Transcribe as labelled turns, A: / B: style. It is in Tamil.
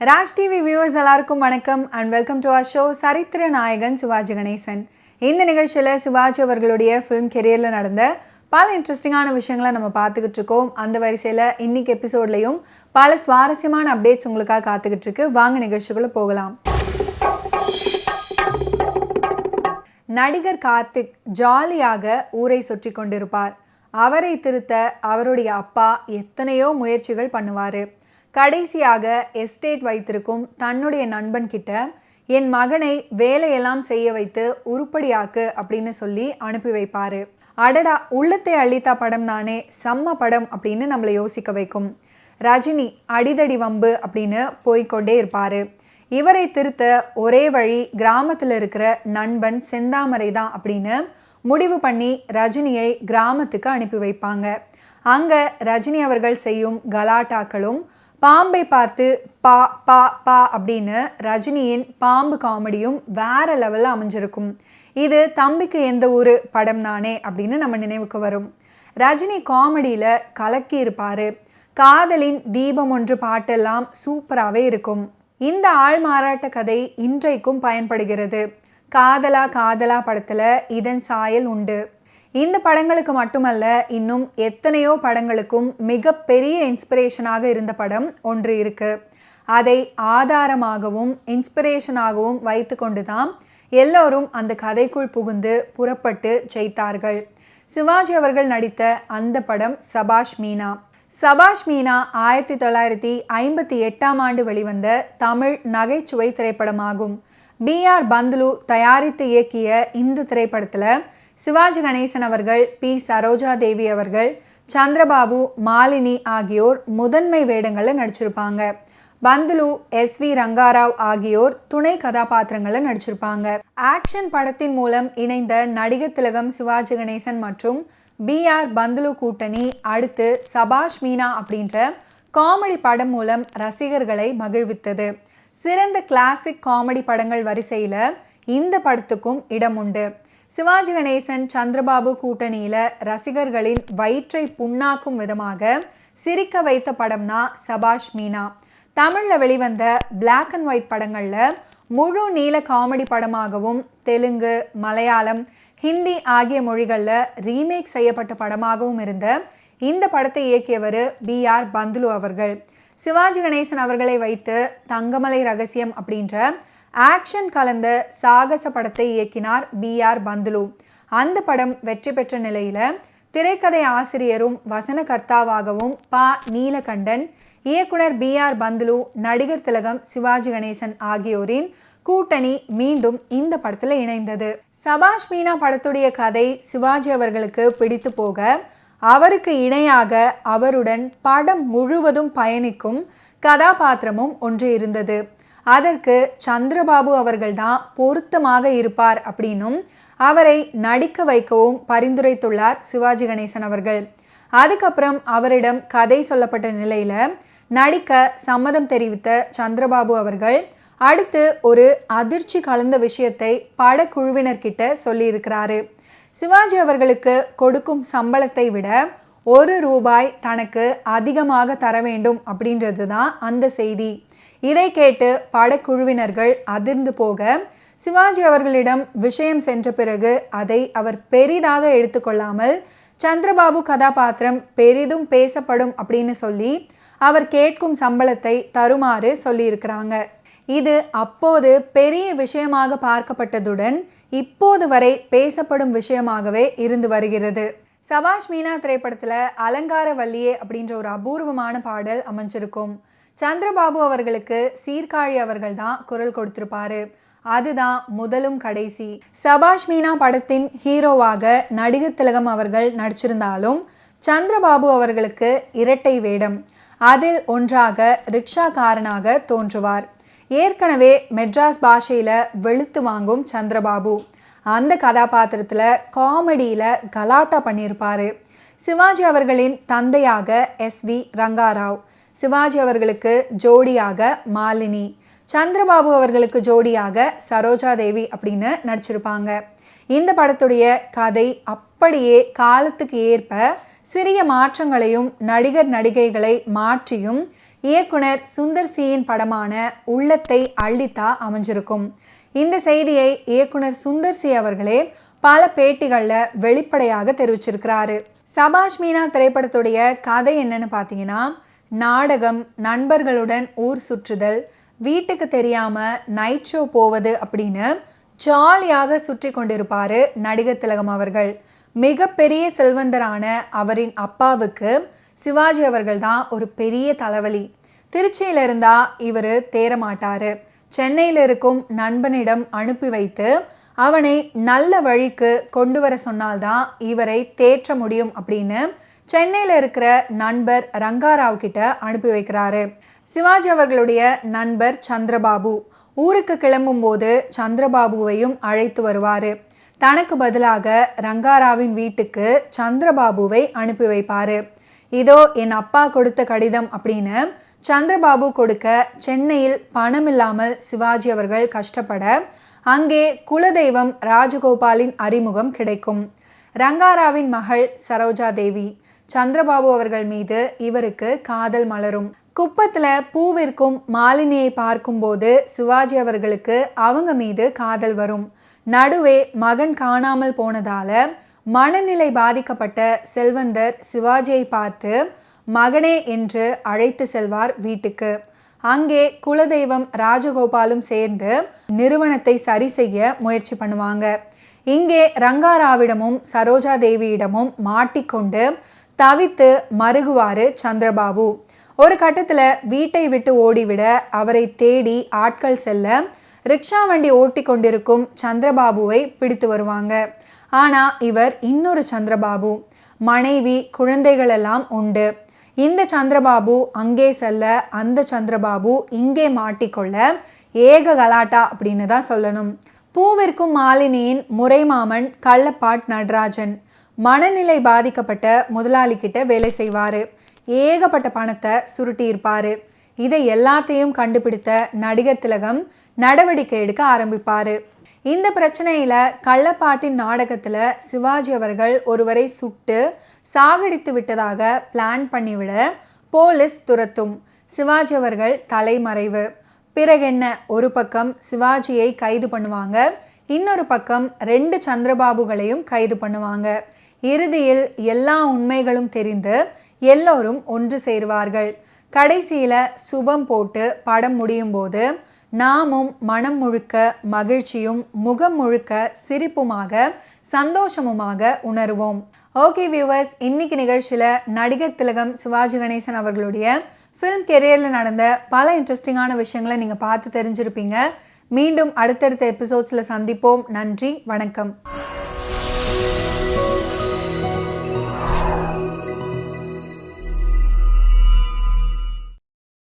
A: ராஜ் டிவி வியூவர்ஸ் எல்லாருக்கும் வணக்கம் and welcome to our show சரித்திர நாயகன் சிவாஜி கணேசன். இந்த நிகழ்ச்சியில் சிவாஜி அவர்களுடைய ஃபிலிம் கெரியரில் நடந்த பல இன்ட்ரெஸ்டிங்கான விஷயங்களை நம்ம பார்த்துக்கிட்டு இருக்கோம். அந்த வரிசையில் இன்னைக்கு எபிசோட்லையும் பல சுவாரஸ்யமான அப்டேட்ஸ் உங்களுக்காக காத்துக்கிட்டு இருக்கு. வாங்க நிகழ்ச்சிக்குள்ளே போகலாம். நடிகர் கார்த்திக் ஜாலியாக ஊரை சுற்றி கொண்டிருப்பார். அவரை திருத்த அவருடைய அப்பா எத்தனையோ முயற்சிகள் பண்ணுவார். கடைசியாக எஸ்டேட் வைத்திருக்கும் தன்னுடைய நண்பன் கிட்ட என் மகனை வேலையெல்லாம் செய்ய வைத்து உருப்படியாக்கு அப்படின்னு சொல்லி அனுப்பி வைப்பார். அடடா, உள்ளத்தை அள்ளித்தா படம் தானே, செம்ம படம் அப்படின்னு நம்மளை யோசிக்க வைக்கும். ரஜினி அடிதடி வம்பு அப்படின்னு போய்கொண்டே இருப்பார். இவரை திருத்த ஒரே வழி கிராமத்தில் இருக்கிற நண்பன் செந்தாமரை தான் அப்படின்னு முடிவு பண்ணி ரஜினியை கிராமத்துக்கு அனுப்பி வைப்பாங்க. அங்கே ரஜினி அவர்கள் செய்யும் கலாட்டாக்களும் பாம்பை பார்த்து பா பா பா அப்படின்னு ரஜினியின் பாம்பு காமெடியும் வேற லெவலில் அமைஞ்சிருக்கும். இது தம்பிக்கு எந்த ஊர் படம் தானே அப்படின்னு நம்ம நினைவுக்கு வரும். ரஜினி காமெடியில் கலக்கி இருப்பார். காதலின் தீபம் ஒன்று பாட்டெல்லாம் சூப்பராகவே இருக்கும். இந்த ஆள் மாறாட்ட கதை இன்றைக்கும் பயன்படுகிறது. காதலா காதலா படத்தில் இதன் சாயல் உண்டு. இந்த படங்களுக்கு மட்டுமல்ல, இன்னும் எத்தனையோ படங்களுக்கும் மிகப்பெரிய இன்ஸ்பிரேஷனாக இருந்த படம் ஒன்று இருக்கு. அதை ஆதாரமாகவும் இன்ஸ்பிரேஷனாகவும் வைத்து கொண்டு தான் எல்லோரும் அந்த கதைக்குள் புகுந்து புறப்பட்டு ஜெயித்தார்கள். சிவாஜி அவர்கள் நடித்த அந்த படம் சபாஷ் மீனா. சபாஷ் மீனா 1958 வெளிவந்த தமிழ் நகைச்சுவை திரைப்படமாகும். B.R. பந்துலு தயாரித்து இயக்கிய இந்த திரைப்படத்தில் சிவாஜி கணேசன் அவர்கள், பி சரோஜா தேவி அவர்கள், சந்திரபாபு, மாலினி ஆகியோர் முதன்மை வேடங்களில் நடிச்சிருப்பாங்க. பந்துலு, S.V. ரங்காராவ் ஆகியோர் துணை கதாபாத்திரங்களில் நடிச்சிருப்பாங்க. ஆக்ஷன் படத்தின் மூலம் இணைந்த நடிகர் திலகம் சிவாஜி கணேசன் மற்றும் B.R. பந்துலு கூட்டணி அடுத்து சபாஷ் மீனா அப்படின்ற காமெடி படம் மூலம் ரசிகர்களை மகிழ்வித்தது. சிறந்த கிளாசிக் காமெடி படங்கள் வரிசையில் இந்த படத்துக்கும் இடம் உண்டு. சிவாஜி கணேசன் சந்திரபாபு கூட்டணியில் ரசிகர்களின் வயிற்றை புண்ணாக்கும் விதமாக சிரிக்க வைத்த படம்னா சபாஷ் மீனா. தமிழில் வெளிவந்த பிளாக் அண்ட் ஒயிட் படங்களில் முழு நீள காமெடி படமாகவும், தெலுங்கு, மலையாளம், ஹிந்தி ஆகிய மொழிகளில் ரீமேக் செய்யப்பட்ட படமாகவும் இருந்த இந்த படத்தை இயக்கியவர் B.R. பந்துலு அவர்கள். சிவாஜி கணேசன் அவர்களை வைத்து தங்கமலை ரகசியம் அப்படின்ற ஆக்ஷன் கலந்த சாகச படத்தை இயக்கினார் B.R. பந்துலு. அந்த படம் வெற்றி பெற்ற நிலையில் திரைக்கதை ஆசிரியரும் வசனகர்த்தாவாகவும் பா நீலகண்டன், இயக்குனர் B.R. பந்துலு, நடிகர் திலகம் சிவாஜி கணேசன் ஆகியோரின் கூட்டணி மீண்டும் இந்த படத்தில் இணைந்தது. சபாஷ் மீனா படத்துடைய கதை சிவாஜி அவர்களுக்கு பிடித்து போக அவருக்கு இணையாக அவருடன் படம் முழுவதும் பயணிக்கும் கதாபாத்திரமும் ஒன்று இருந்தது. அதற்கு சந்திரபாபு அவர்கள் தான் பொருத்தமாக இருப்பார் அப்படின்னும் அவரை நடிக்க வைக்கவும் பரிந்துரைத்துள்ளார் சிவாஜி கணேசன் அவர்கள். அதுக்கப்புறம் அவரிடம் கதை சொல்லப்பட்ட நிலையில் நடிக்க சம்மதம் தெரிவித்த சந்திரபாபு அவர்கள் அடுத்து ஒரு அதிர்ச்சி கலந்த விஷயத்தை படக்குழுவினர்கிட்ட சொல்லியிருக்கிறாரு. சிவாஜி அவர்களுக்கு கொடுக்கும் சம்பளத்தை விட ₹1 தனக்கு அதிகமாக தர வேண்டும் அப்படின்றது தான் அந்த செய்தி. இதை கேட்டு படக்குழுவினர்கள் அதிர்ந்து போக சிவாஜி அவர்களிடம் விஷயம் சென்ற பிறகு அதை அவர் பெரிதாக எடுத்துக்கொள்ளாமல் சந்திரபாபு கதாபாத்திரம் பெரிதும் பேசப்படும் அப்படின்னு சொல்லி அவர் கேட்கும் சம்பளத்தை தருமாறு சொல்லியிருக்கிறாங்க. இது அப்போது பெரிய விஷயமாக பார்க்கப்பட்டதுடன் இப்போது வரை பேசப்படும் விஷயமாகவே இருந்து வருகிறது. சபாஷ் மீனா திரைப்படத்தில் அலங்கார வள்ளியே அப்படின்ற ஒரு அபூர்வமான பாடல் அமைஞ்சிருக்கும். சந்திரபாபு அவர்களுக்கு சீர்காழி அவர்கள் தான் குரல் கொடுத்திருப்பாரு. அதுதான் முதலும் கடைசி. சபாஷ் மீனா படத்தின் ஹீரோவாக நடிகர் திலகம் அவர்கள் நடிச்சிருந்தாலும் சந்திரபாபு அவர்களுக்கு இரட்டை வேடம். அதில் ஒன்றாக ரிக்ஷாக்காரனாக தோன்றுவார். ஏற்கனவே மெட்ராஸ் பாஷையில் வெளுத்து வாங்கும் சந்திரபாபு அந்த கதாபாத்திரத்தில் காமெடியில் கலாட்டா பண்ணியிருப்பார். சிவாஜி அவர்களின் தந்தையாக S.V. ரங்காராவ், சிவாஜி அவர்களுக்கு ஜோடியாக மாலினி, சந்திரபாபு அவர்களுக்கு ஜோடியாக சரோஜா தேவி அப்படின்னு நடிச்சிருப்பாங்க. இந்த படத்துடைய கதை அப்படியே காலத்துக்கு ஏற்ப சிறிய மாற்றங்களையும் நடிகர் நடிகைகளை மாற்றியும் இயக்குனர் சுந்தர் சியின் படமான உள்ளத்தை அள்ளித்தா அமைஞ்சிருக்கும். இந்த செய்தியை இயக்குனர் சுந்தர் சி அவர்களே பல பேட்டிகளில் வெளிப்படையாக தெரிவிச்சிருக்கிறாரு. சபாஷ் மீனா திரைப்படத்துடைய கதை என்னன்னு பார்த்தீங்கன்னா, நாடகம், நண்பர்களுடன் ஊர் சுற்றுதல், வீட்டுக்கு தெரியாம நைட் ஷோ போவது அப்படின்னு ஜாலியாக சுற்றி கொண்டிருப்பாரு நடிகர் திலகம் அவர்கள். மிகப்பெரிய செல்வந்தரான அவரின் அப்பாவுக்கு சிவாஜி அவர்கள் தான் ஒரு பெரிய தலைவலி. திருச்சியில இருந்தா இவர் தேரமாட்டாரு. சென்னையில் இருக்கும் நண்பனிடம் அனுப்பி வைத்து அவனை நல்ல வழிக்கு கொண்டு வர சொன்னால்தான் இவரை தேற்ற முடியும் அப்படின்னு சென்னையில் இருக்கிற நண்பர் ரங்காராவ் கிட்ட அனுப்பி வைக்கிறாரு. சிவாஜி அவர்களுடைய நண்பர் சந்திரபாபு ஊருக்கு கிளம்பும் போது சந்திரபாபுவையும் அழைத்து வருவாரு. தனக்கு பதிலாக ரங்காராவின் வீட்டுக்கு சந்திரபாபுவை அனுப்பி வைப்பாரு. இதோ என் அப்பா கொடுத்த கடிதம் அப்படின்னு சந்திரபாபு கொடுக்க சென்னையில் பணம் இல்லாமல் சிவாஜி அவர்கள் கஷ்டப்பட அங்கே குலதெய்வம் ராஜகோபாலின் அறிமுகம் கிடைக்கும். ரங்காராவின் மகள் சரோஜா தேவி. சந்திரபாபு அவர்கள் மீது இவருக்கு காதல் மலரும். குப்பத்துல பூவிற்கும் மாலினியை பார்க்கும்போது சிவாஜி அவர்களுக்கு அவங்க மீது காதல் வரும். நடுவே மகன் காணாமல் போனதால மனநிலை பாதிக்கப்பட்ட செல்வந்தர் சிவாஜியை பார்த்து மகனே என்று அழைத்து செல்வார் வீட்டுக்கு. அங்கே குலதெய்வம் ராஜகோபாலும் சேர்ந்து நிறுவனத்தை சரி செய்ய முயற்சி பண்ணுவாங்க. இங்கே ரங்காராவிடமும் சரோஜா தேவியிடமும் மாட்டிக்கொண்டு தவித்து மருகுவாரு சந்திரபாபு. ஒரு கட்டத்தில் வீட்டை விட்டு ஓடிவிட அவரை தேடி ஆட்கள் செல்ல ரிக்ஷா வண்டி ஓட்டி கொண்டிருக்கும் சந்திரபாபுவை பிடித்து வருவாங்க. ஆனால் இவர் இன்னொரு சந்திரபாபு. மனைவி, குழந்தைகள் எல்லாம் உண்டு. இந்த சந்திரபாபு அங்கே செல்ல அந்த சந்திரபாபு இங்கே மாட்டிக்கொள்ள ஏக கலாட்டா அப்படின்னு தான் சொல்லணும். பூவிற்கும் மாலினியின் முறைமாமன் கள்ளப்பாட் நடராஜன் மனநிலை பாதிக்கப்பட்ட முதலாளி கிட்ட வேலை செய்வார். ஏகப்பட்ட பணத்தை சுருட்டி இருப்பார். இதை எல்லாத்தையும் கண்டுபிடித்த நடிகர் திலகம் நடவடிக்கை எடுக்க ஆரம்பிப்பார். இந்த பிரச்சனையில் கள்ளப்பாட்டின் நாடகத்தில் சிவாஜி அவர்கள் ஒருவரை சுட்டு சாகடித்து விட்டதாக பிளான் பண்ணிவிட போலீஸ் துரத்தும். சிவாஜி அவர்கள் தலைமறைவு. பிறகென்ன, ஒரு பக்கம் சிவாஜியை கைது பண்ணுவாங்க, இன்னொரு பக்கம் 2 சந்திரபாபுகளையும் கைது பண்ணுவாங்க. இறுதியில் எல்லா உண்மைகளும் தெரிந்து எல்லோரும் ஒன்று சேருவார்கள். கடைசியில் சுபம் போட்டு படம் முடியும் போது நாமும் மனம் முழுக்க மகிழ்ச்சியும் முகம் முழுக்க சிரிப்புமாக சந்தோஷமுமாக உணர்வோம். ஓகே வியூவர்ஸ், இன்னைக்கு நிகழ்ச்சியில் நடிகர் திலகம் சிவாஜி கணேசன் அவர்களுடைய ஃபிலிம் கெரியரில் நடந்த பல இன்ட்ரெஸ்டிங்கான விஷயங்களை நீங்கள் பார்த்து தெரிஞ்சிருப்பீங்க. மீண்டும் அடுத்தடுத்த எபிசோட்ஸில் சந்திப்போம். நன்றி, வணக்கம்.